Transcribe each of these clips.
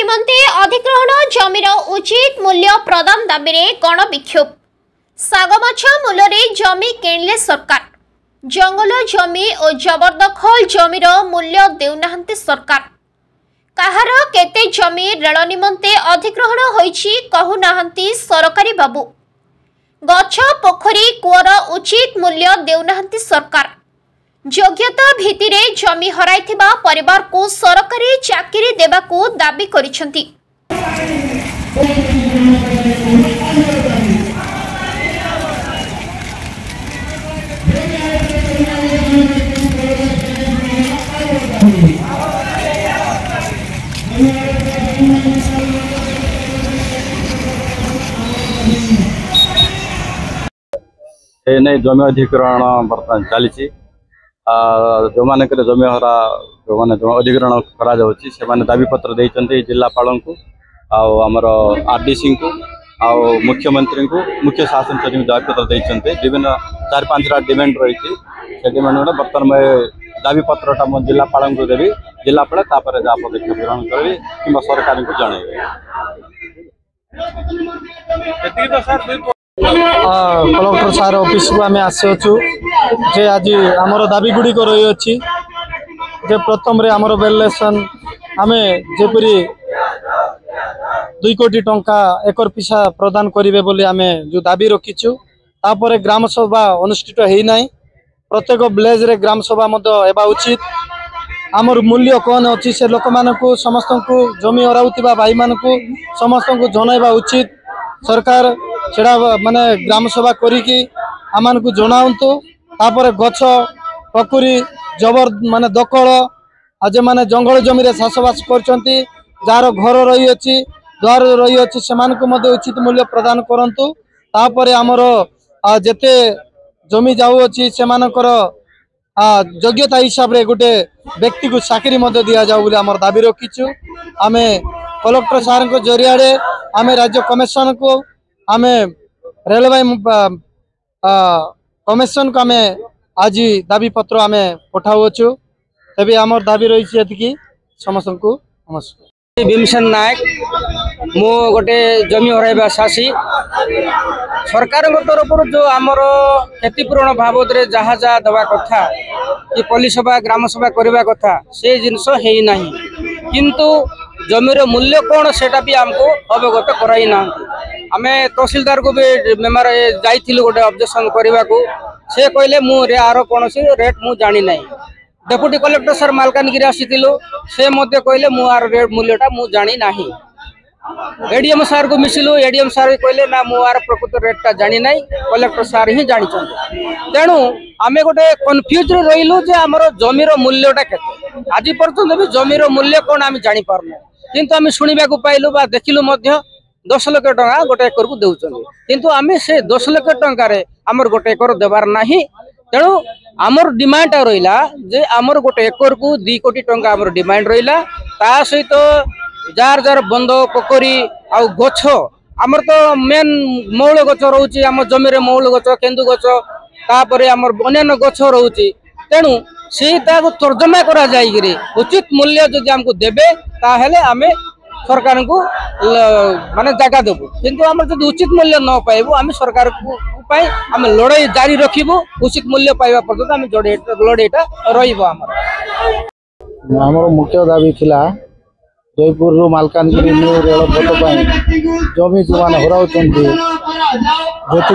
निमंते अधिग्रहण जमीर उचित मूल्य प्रदान दाबी रे गण विक्षोभ। सागमाछ मूल्य जमी किणले सरकार। जंगल जमी और जबरदखल जमीर मूल्य देउनाहंते सरकार। कहार केते जमी रेल निमंते अधिग्रहण होईछि कहूनाहंती सरकारी बाबू। गछ पोखरी कुअर उचित मूल्य देउनाहंती सरकार। योग्यता भित्तिरे जमी हराइथिबा परिवार को सरकारी चाकरी देबाकू दाबी करिसेंती। नहीं जमी अधिग्रहण बर्तमान चली जो मान जमी हरा जो मैंने अधिग्रहण करा दाबी पत्र देते जिलापाल को आमर आरडीसी को मुख्यमंत्री को मुख्य शासन सचिव दाबी पत्र देते विभिन्न 4-5टा डिमांड रही से डिमांड बर्तमान मैं दाबी पत्रटा मो जिलापाल को देवी जिलापाल जहाँ पदक्षेप ग्रहण करी कि सरकार को जनइबे। कलेक्टर सार ऑफिस को आम आसु जे आज आमर दाबी गुड़िक रही अच्छी जे प्रथम आमर वेलेसन आम जेपरी 2 कोटी टंका एकर पिछा प्रदान करेंगे बोली आम जो दाबी रखीचु तापर ग्राम सभा अनुष्ठित होना प्रत्येक विलेज रे ग्राम सभा एबा उचित आमर मूल्य कौन अच्छी से लोक मानू समस्त को जमी हराउथिबा भाई मानू समस्त को जनइबा उचित सरकार सेड़ा माने ग्राम सभा करिकी आमान को जनाउंतु तापर गछ पकुरी जबर माने दखल आज माने जंगल जमी रे चाषबास करचंती जार घर रही अछि द्वार रही अछि सेमान को मध्य उचित मूल्य प्रदान करंतु तापर आमर जेते जमी जाऊ अछि सेमानकर योग्यता हिसाब रे गोटे व्यक्ति को चाकरी मध्य दिया जाऊ बोली आमर दाबी रखीचु। आमे कलेक्टर सार को जरिया रे आमे राज्य कमिशन को आमे रेलवे कमिशन को आमे आज दाबी पत्र आमे पठाउछु तबे आमर दाबी रही है समस्त को नमस्कार। भीमसेन नायक मो गोटे जमी हराइबा सासी सरकार तरफ जो आमर क्षतिपूरण बाबद जहाँ जहाँ दवा कथा कि पल्ली सभा ग्राम सभा करने कथा से जिनस है ना किंतु जमीर मूल्य कौन सेटा भी आमको अवगत कराई ना। आम तहसीलदार को भी मेमर जाइलु गोटे ऑब्जेक्शन करने को से कहले मुझे आर कौन रेट मु जानी ना। डेप्यूटी कलेक्टर सर मालकानगिरी आसीलु से कहले मु आर रेट मूल्यटा मु जानी ना। एडीएम सार को मिसिलु एडीएम सार कहले ना मु आर प्रकृत रेटा जानी ना कलेक्टर सार ही जानी। तेणु आम गोटे कन्फ्यूज रही जे आमर जमीर मूल्यटा केते आज पर्यंत भी जमीर मूल्य कौन आम जानी पारनु किंतु आम शुणा पाइलु बा देखिलु 10 लाख टंका गोटे एकर को देउछन किंतु आम से 10 लाख टंकार आमर गोटे एकर देवार नाही। तेणु आमर डिमांड रहा जे आमर गोटे एकर को 2 कोटी टंका आमर डिमांड रहा ता सहित जार जार बंद पोखरी आ गछ आमर तो मेन मौल गछ रोचे आम जमी मौल गछ केन्दु गछ तापर आमर अन्य गछ रोचे। तेणु से तर्जमा करा जाइए उचित मूल्य जदि आमको देबे ताहेले आमे सरकार को माने जगह देबू किंतु आम जब उचित मूल्य न पाइबू आम सरकार को आम लड़ाई जारी रखिबू उचित मूल्य पाइबा पर्यंत आम लड़ाईटा रहिबो। आमर मुख्य दाबी थिला जयपुर रु मालकानगिरी न्यू रेल पथ जमी जो मैंने हराउंट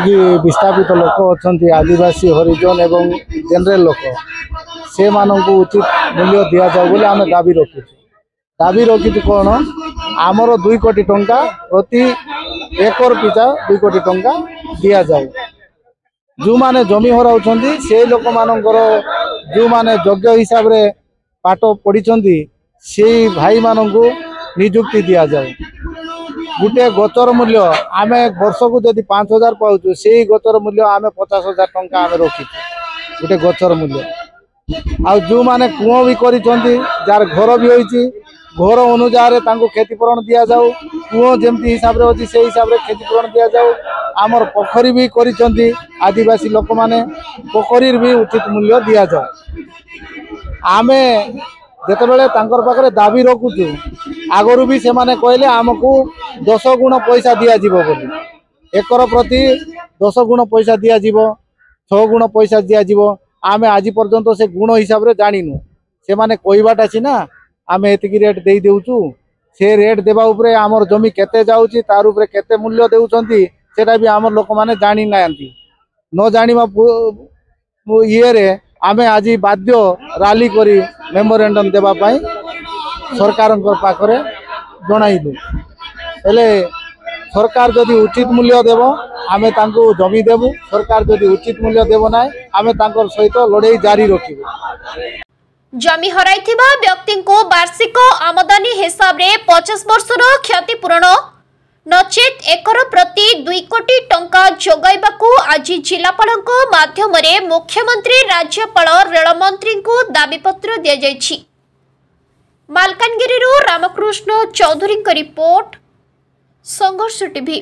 जी विस्थापित लोक अच्छा आदिवासी हरिजन एवं जनरल लोक से मानू उचित मूल्य दि जाऊ बोले आम दाबी रखी कौन आमर 2 कोटी टंका प्रति एकर पिछा 2 कोटी टंका दि जाऊ जो माने जमी हराउंट से लोक मानकर जो माने योग्य हिसाब रे पाठ पढ़ी से भाई मानू निजुक्ति दि जाऊ। गोटे गचर मूल्य आम वर्ष को जब 5,000 पाचु से गचर मूल्य आम 50,000 टंका आम रखी गोटे गचर मूल्य आ जो माने कुओं भी कर जार घर भी होती घर अनुसार क्षतिपूरण दि जाऊ कुओं जमी हिसाब से अच्छी से हिसाब से क्षतिपूरण दि जाऊ। आमर पोखरी भी कर आदिवासी लोक मैंने पोखरी भी उचित मूल्य दि जाऊ। आमे जेतेबेले तांकर पाखरे दाबी रखुचु आगरू भी से माने कहले आमको 10 गुण पैसा दिया जीवो बोली एकर प्रति 10 गुण पैसा दिया जीवो 6 गुण पैसा दिया जीवो आमे आज पर्यंत से गुण हिसाब रे जानिनु से माने कहबाटा अछि ना आमे एतिकी रेट देई देउचु से रेट देबा उपरे हमर जमी केते जाउची तार उपरे केते मूल्य देउचंती सेटा भी हमर लोक माने जानि नायंती न जानिबा ये रे आमे आज बाध्य राली करी मेमोरेंडम देबा पई सरकार पाखरे जणाइलु हेले सरकार जदि उचित मूल्य देव आमे तांको जमी देबु सरकार जदि उचित मूल्य देव ना आमे तांकर सहित लड़ाई जारी रखिबु। जमी हराइथिबा व्यक्ति को वार्षिक आमदनी हिसाब रे 50 वर्षर क्षतिपूरण नचेत एकर प्रति 2 कोटी टंका जोगाइबाकू आज जिलापालक माध्यम रे मुख्यमंत्री राज्यपाल रेलमंत्री को दाबीपत्र दिया जायछि। मालकानगिरी रामकृष्ण चौधरी रिपोर्ट संघर्ष टीवी।